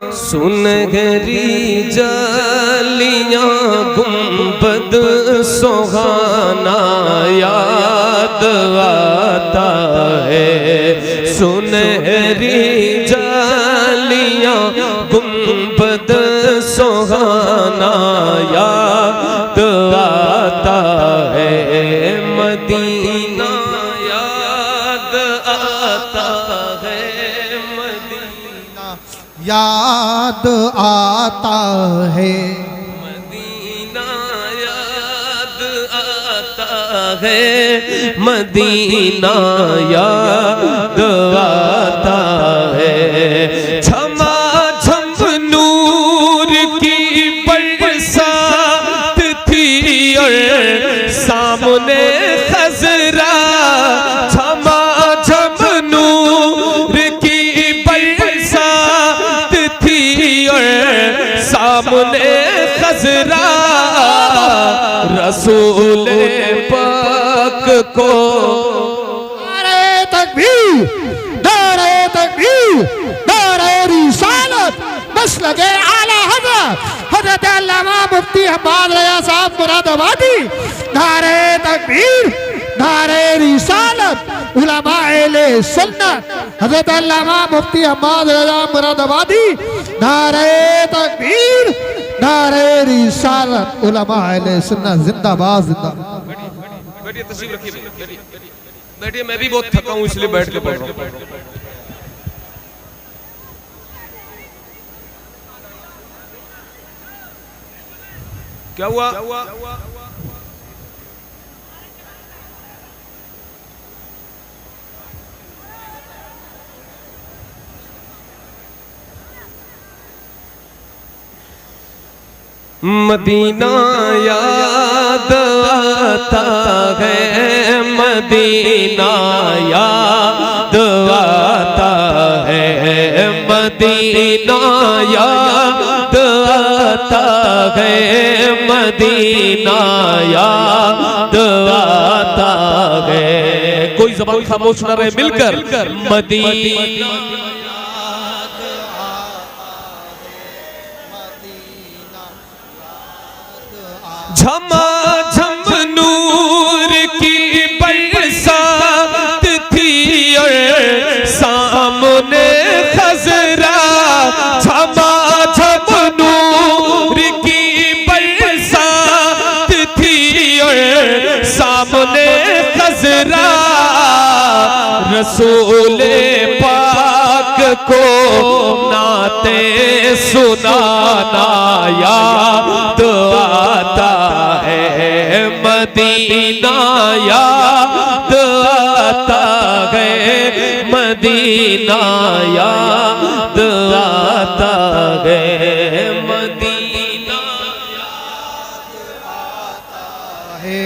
सुनहरी जालियां गुंबद सुहाना याद आता है। सुनहरी जालियां गुंबद सुहाना याद आता है। मदीना याद आता है। मदीना याद आता है। मदीना याद आता है। मदीना याद आता है। झमा झम नूर की बरसात थी और सामने खजरा। झमा झम नूर की बरसात थी और सामने खजरा। रसूल पाक को नारे तकबीर, नारे तकबीर, नारे रिसालत, बस लगे आला हज़रत हज़रत अल्लामा मुफ्ती हम्माद रज़ा साहब मुरादाबादी। नारे तकबीर, नारे रिसालत, उलमा अहले सुन्नत हज़रत अल्लामा मुफ्ती हम्माद रज़ा मुरादाबादी। नारे तकबीर, नारे रिसालत, उलमा अहले सुन्नत जिंदाबाद जिंदाबाद। बैठिए, तशरीफ रखिए, बैठिए। मैं भी बहुत थका हूं इसलिए बैठ के पढ़ रहा हूं। क्या हुआ? मदीना याद आता है। मदीना याद आता है। मदीना याद आता है। मदीना याद आता है। कोई ज़बान खामोश न रहे, मिलकर मदीना झमा झम नूर की बरसात थी और सामने खजरा। झमा झम नूर की बरसात थी और सामने खजरा। रसूल पाक को नाते सुनाना याद आता है। मदीना याद आता है। मदीना याद आता है। मदीना है।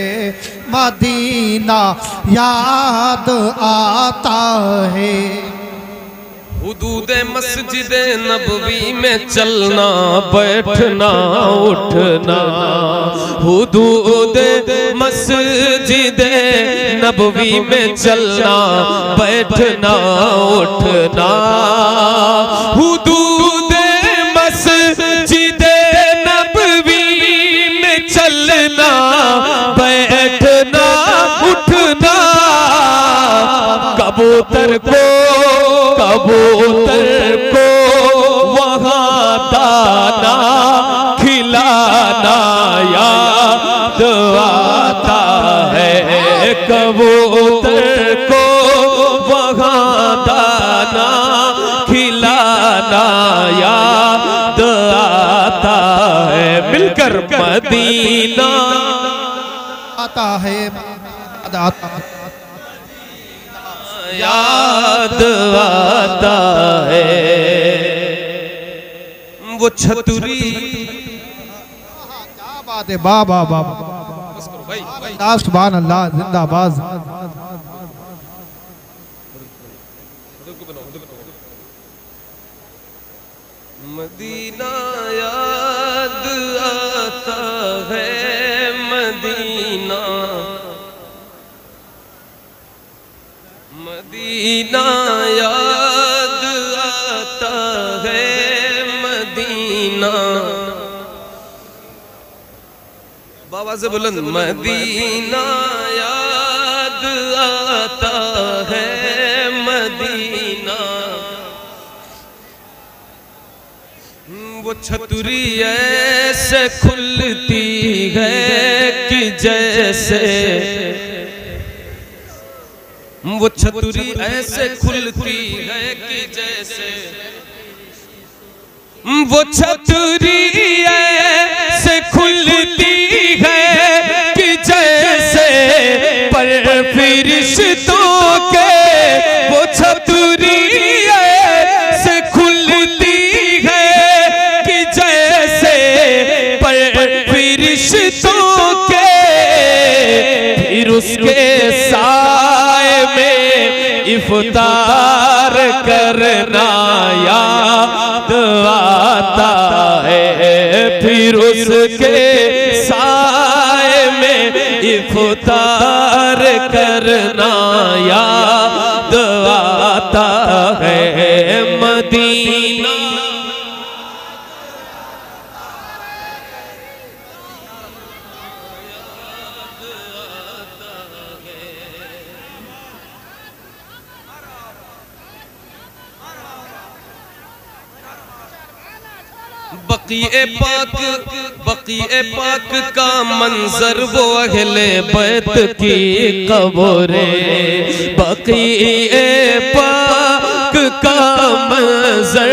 मदीना याद आता है। हुदूद मस्जिद नबवी में चलना बैठना उठना। हुदूद मस्जिद नबवी में चलना बैठना उठना। हुदूद मस्जिद नबवी में चलना बैठना उठना। कबूतर को वहाँ दाना खिलाना याद आता है। कबूतर को वहाँ दाना खिलाना याद आता है। मिलकर मदीना आता है। याद आता है। वो छतुरी क्या बात है। बाबा बाबा सुभान अल्लाह जिंदाबाद। मदीना याद आता है। मदीना मदीना याद आता है। मदीना, बाबा से बुलंद मदीना याद आता है मदीना, वो छतरी ऐसे खुलती है कि जैसे, वो छतरी ऐसे खुलती है कि जैसे, वो छतरी ऐसे खुलती है कि जैसे, पर फरिश्तों के वो छतरी ऐसे खुलती है कि जैसे, पर फरिश्तों के फिर उसके साए में इफ्तार करना याद आता है, फिर उसके साए में इफ्तार करना याद आता है मदीना। बक़ीए पाक का मंजर वो अहले बैत की कब्रें, बक़ीए पाक का मंजर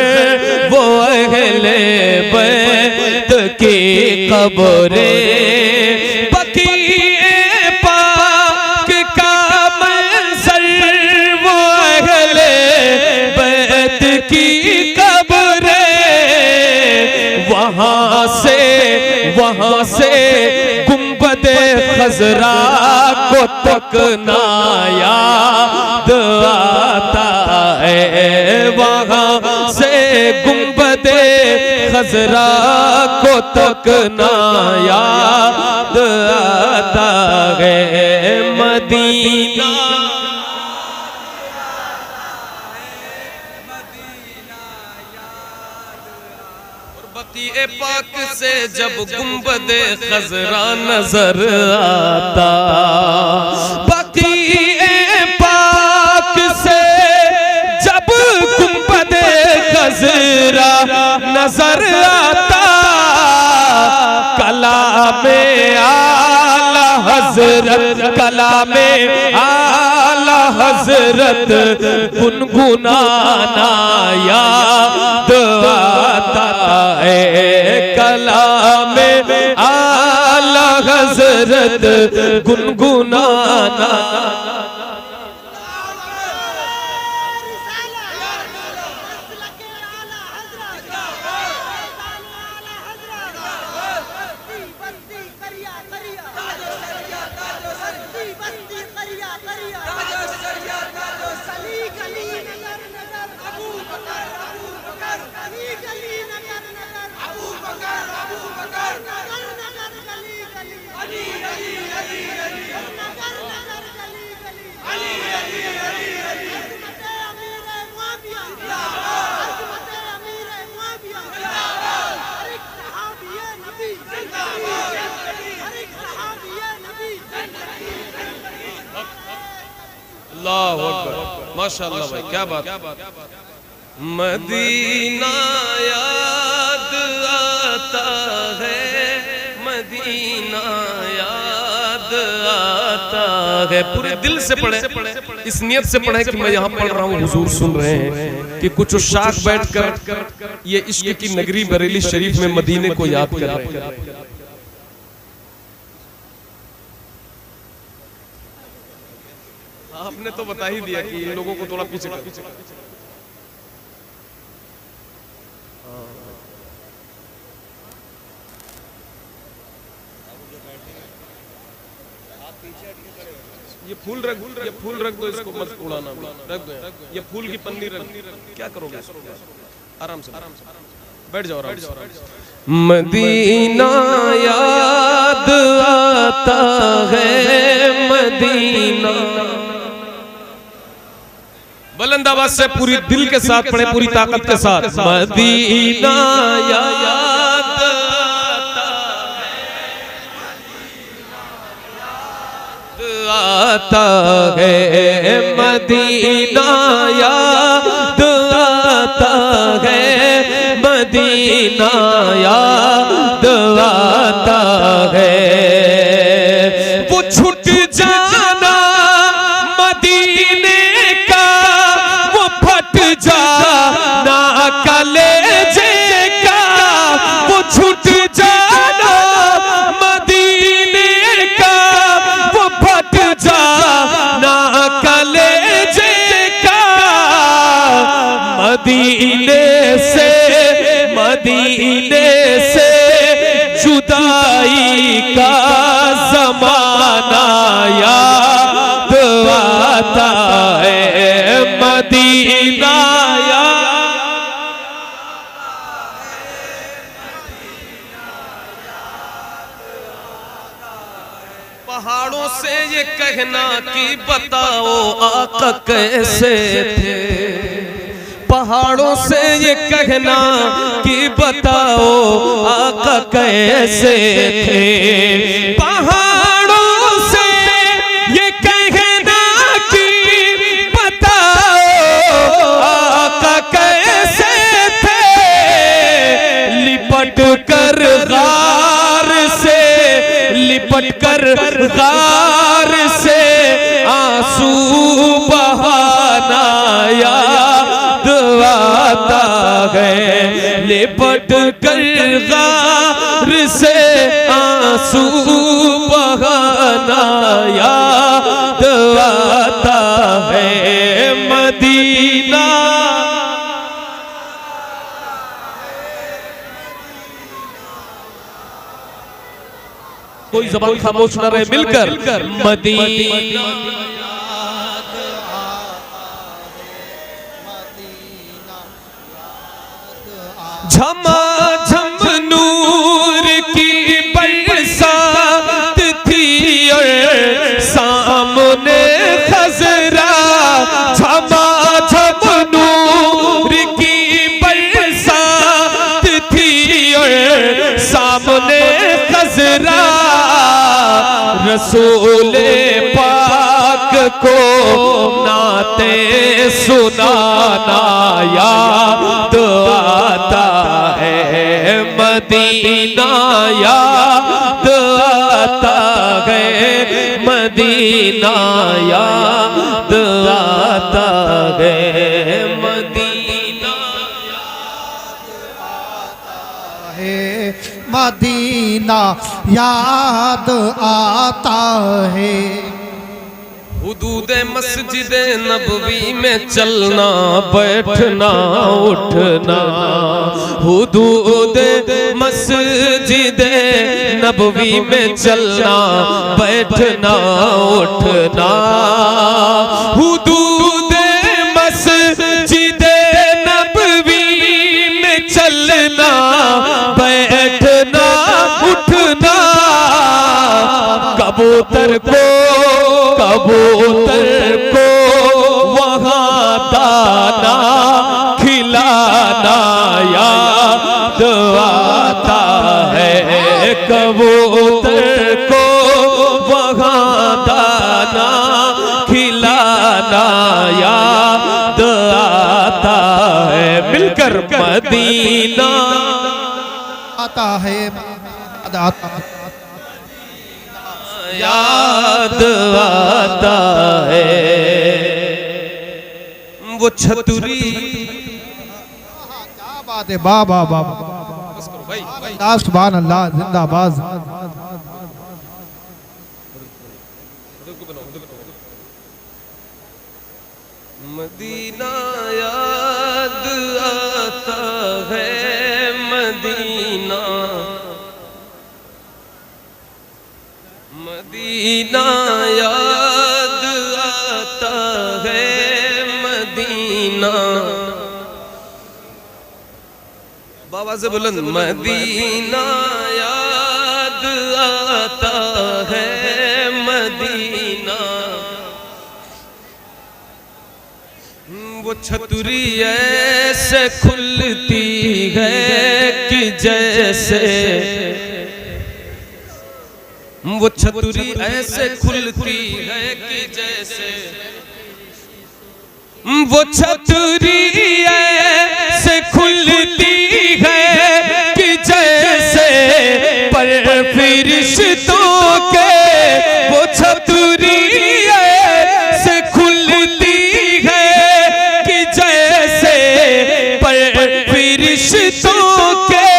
वो अहले बैत की कब्रें, बक़ीए पाक का मंजर वो अहले बैत की वहाँ से गुंबदे खजरा को तकना याद आता है, वहाँ से गुंबदे खजरा को तकना याद आता है मदीना। बक़ीए पाक से जब गुंबदे खजरा नजर आता, बक़ीए पाक से जब गुंबदे खजरा नजर आता, कलामे आला हजरत, कलामे आला हजरत गुनगुनाना याद आता है, कलामे आला हजरत गुनगुनाना। अल्लाह अकबर, माशाअल्लाह भाई, क्या बात। मदीना याद आता है, मदीना याद आता है। पूरे दिल से पढ़े, इस नियत से पढ़े कि मैं यहाँ पढ़ रहा हूँ, हुजूर सुन रहे हैं कि कुछ उशाक बैठकर ये इश्क की नगरी बरेली शरीफ में मदीने को याद कर रहे हैं। आपने तो बता ही दिया कि इन लोगों को थोड़ा पीछे कर। ये फूल रख दो, इसको मत उड़ाना, रख दो। ये फूल की पन्नी रख, क्या करोगे? आराम से बैठ जाओ, आराम से। मदीना याद आता है, मदीना। बुलंद आवाज से पूरी दिल के साथ पढ़े, पूरी ताकत के साथ। मदीना याद आता है मदीना याद आता है मदीना याद आता है वो छूट जाना मदीने का वो फट जाना कलेजे का वो छूट जाना मदीने का वो फट जाना कलेजे का मदीने से जुदाई का ज़माना याद आता है मदीना पहाड़ों से ये कहना कि बताओ आका कैसे थे पहाड़ों से ये कहना कि बताओ आका कैसे थे पहाड़ों से ये कहना कि बताओ आका कैसे थे लिपट कर गार से आंसू बहाना याद आता है लिपट कर गार से आंसू बहाना याद आता है मदीना कोई ज़बान खामोश न रहे मिलकर मदीना झमाझम नूर की बरसात थी और सामने खजरा झमाझम नूर की बरसात थी और सामने खजरा रसूले पाक को नाते सुनाना याद आता है मदीना याद आता है मदीना याद आता है मदीना मदीना याद आता है हुदूद मस्जिद नबवी में चलना बैठना उठना हुदूद मस्जिद नबवी में चलना बैठना उठना हुदूद मस्जिद नबवी में चलना बैठना उठना कबूतर को वहाँ दाना खिलाना याद आता है कबूतर को वहाँ दाना खिलाना याद आता है मिलकर मदीना आता है याद आता है वो छतुरी क्या बात है बाबा बाबा सुभान अल्लाह जिंदाबाद मदीना याद आता है मदीना मदीना याद आता है मदीना बाबा से बुलंद मदीना याद आता है मदीना वो छतरी ऐसे खुलती है कि जैसे वो छतरी ऐसे खुलती है कि जैसे, वो छतरी ऐसे खुलती है कि जैसे पर फरिश्तों के, वो छतरी ऐसे खुलती है कि जैसे पर फरिश्तों के,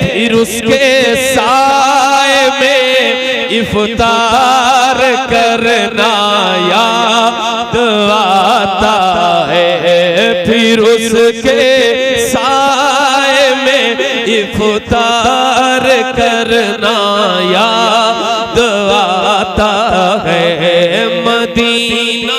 फिर उसके साए में इफ्तार करना याद आता है, फिर उसके साए में इफ्तार करना याद आता है। मदीना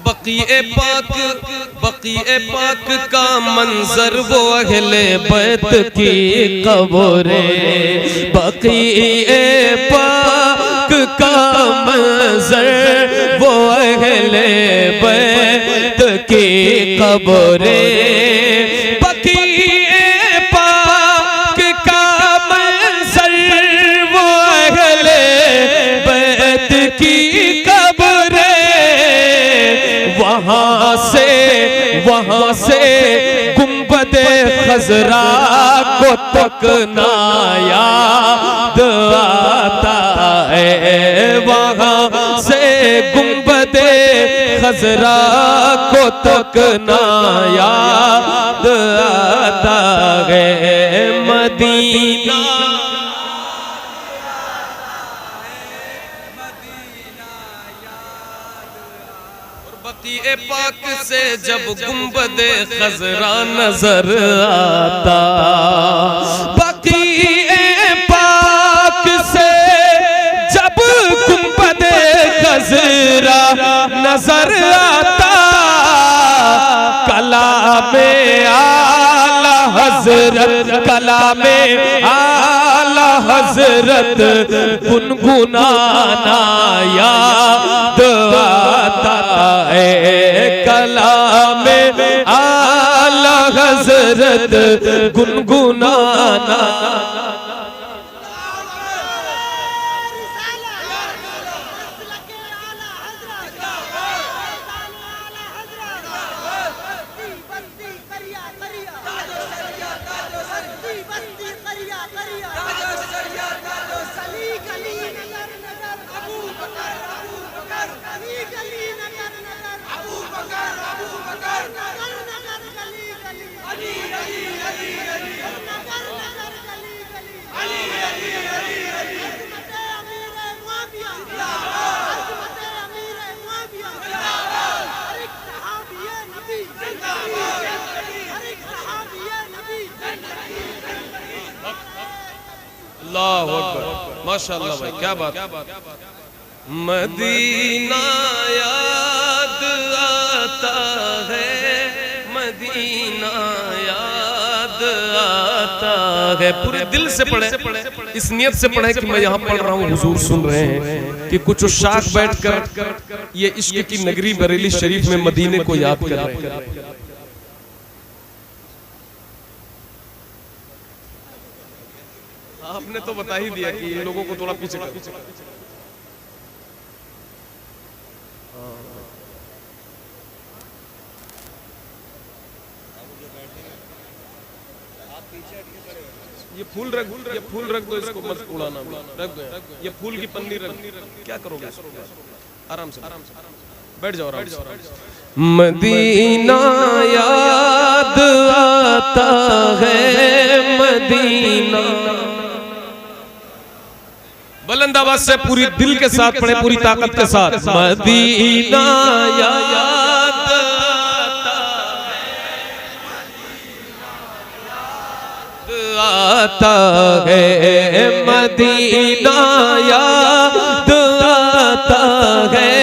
बक़ीए पाक का मंजर, वो अहले बैत की कब्रें। बक़ीए पाक का मंजर, वो अहले बैत की कब्रें। बक़ीए पाक का मंजर, वो अहले बैत की वहाँ से गुंबदे खजरा को तकना याद आता है, वहाँ से गुंबदे खजरा को तकना याद आता है। मदीना बक़ीए पाक से जब गुंबदे खजरा नजर आता, बक़ीए पाक से जब गुंबदे खजरा नजर आता, कलामे आला हजरत, कलामे आला हजरत गुनगुनाना याद आता है, कलामे आला हजरत गुनगुनाना। अल्लाहु अकबर, माशाअल्लाह भाई, क्या बात। मदीना याद आता है, मदीना याद आता है। पूरे दिल से पढ़े, इस नियत से पढ़े कि मैं यहाँ पढ़ रहा हूँ, हुजूर सुन रहे हैं कि कुछ शाख बैठकर ये इश्क की नगरी बरेली शरीफ में मदीने को याद कर रहे हैं। आपने तो बता ही दिया कि इन लोगों को थोड़ा पीछे कर। ये फूल रख दो, इसको मत उड़ाना, रख दो। ये फूल की पन्नी रख, क्या करोगे? आराम से बैठ जाओ, आराम से। मदीना याद आता है, मदीना। बुलंद आवाज से पूरी दिल के साथ पढ़े, पूरी ताकत के साथ। मदीना याद आता है, मदीना याद आता है,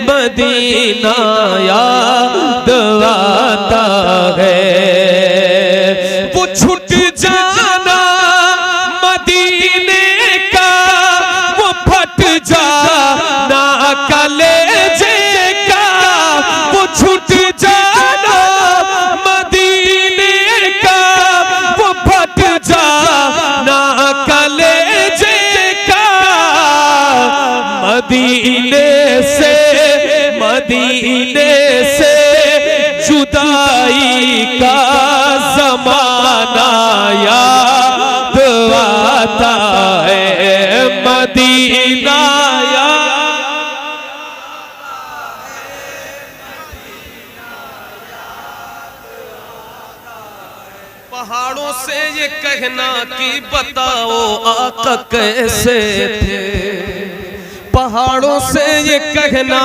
मदीना याद आता है। वो छूट जाना मदीने मदीने से जुदाई का ज़माना याद आता है, मदीना पहाड़ों से ये कहना कि बताओ आका कैसे थे, पहाड़ों से ये कहना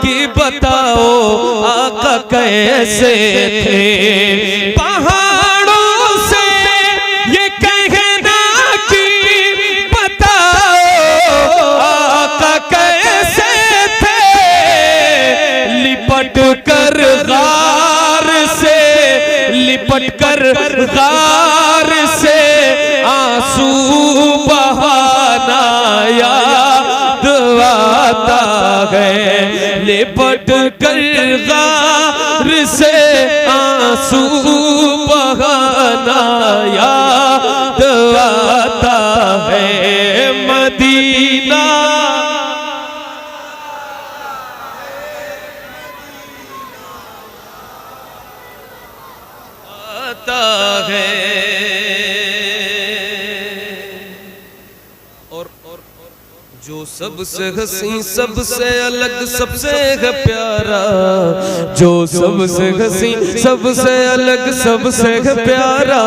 कि बताओ आका कैसे थे, पहाड़ों से ये कहना कि बताओ आका कैसे थे, लिपट कर गार से आंसू बहाना याद आता है, लिपट कर गार से आंसू बहाना याद आता है, मदीना है। और जो सबसे हसी सबसे अलग सबसे है प्यारा, जो सबसे हसी सबसे अलग सबसे है प्यारा,